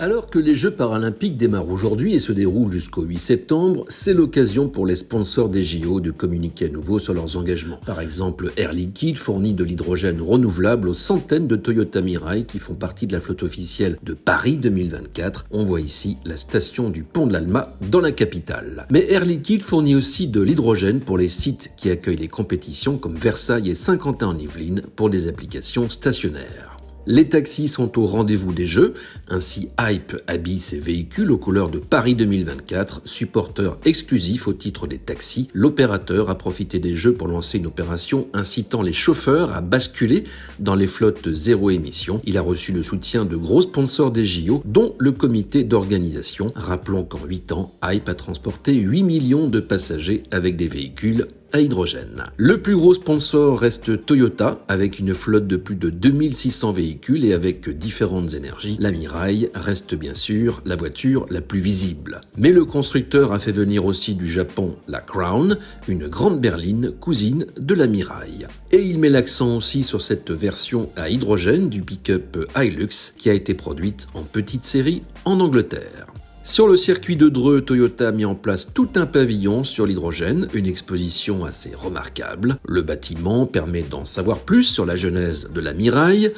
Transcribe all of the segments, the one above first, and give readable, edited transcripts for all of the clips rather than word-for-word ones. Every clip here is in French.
Alors que les Jeux paralympiques démarrent aujourd'hui et se déroulent jusqu'au 8 septembre, c'est l'occasion pour les sponsors des JO de communiquer à nouveau sur leurs engagements. Par exemple, Air Liquide fournit de l'hydrogène renouvelable aux centaines de Toyota Mirai qui font partie de la flotte officielle de Paris 2024. On voit ici la station du Pont de l'Alma dans la capitale. Mais Air Liquide fournit aussi de l'hydrogène pour les sites qui accueillent les compétitions comme Versailles et Saint-Quentin-en-Yvelines pour des applications stationnaires. Les taxis sont au rendez-vous des Jeux, ainsi Hype habille ses véhicules aux couleurs de Paris 2024, supporteur exclusif au titre des taxis. L'opérateur a profité des Jeux pour lancer une opération incitant les chauffeurs à basculer dans les flottes zéro émission. Il a reçu le soutien de gros sponsors des JO, dont le comité d'organisation. Rappelons qu'en 8 ans, Hype a transporté 8 millions de passagers avec des véhicules à hydrogène. Le plus gros sponsor reste Toyota, avec une flotte de plus de 2600 véhicules et avec différentes énergies. La Mirai reste bien sûr la voiture la plus visible. Mais le constructeur a fait venir aussi du Japon la Crown, une grande berline cousine de la Mirai. Et il met l'accent aussi sur cette version à hydrogène du pick-up Hilux qui a été produite en petite série en Angleterre. Sur le circuit de Dreux, Toyota a mis en place tout un pavillon sur l'hydrogène, une exposition assez remarquable. Le bâtiment permet d'en savoir plus sur la genèse de la Mirai,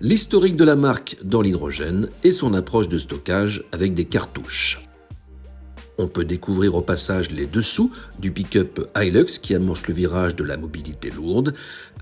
l'historique de la marque dans l'hydrogène et son approche de stockage avec des cartouches. On peut découvrir au passage les dessous du pick-up Hilux qui amorce le virage de la mobilité lourde.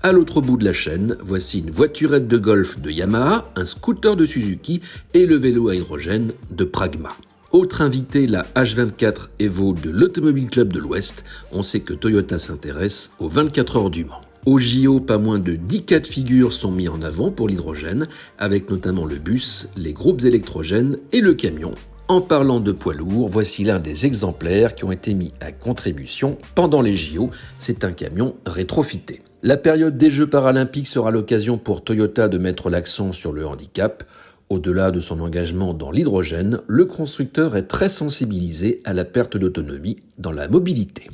À l'autre bout de la chaîne, voici une voiturette de golf de Yamaha, un scooter de Suzuki et le vélo à hydrogène de Pragma. Autre invité, la H24 Evo de l'Automobile Club de l'Ouest. On sait que Toyota s'intéresse aux 24 heures du Mans. Au JO, pas moins de 10 cas de figure sont mis en avant pour l'hydrogène, avec notamment le bus, les groupes électrogènes et le camion. En parlant de poids lourds, voici l'un des exemplaires qui ont été mis à contribution pendant les JO. C'est un camion rétrofité. La période des Jeux paralympiques sera l'occasion pour Toyota de mettre l'accent sur le handicap. Au-delà de son engagement dans l'hydrogène, le constructeur est très sensibilisé à la perte d'autonomie dans la mobilité.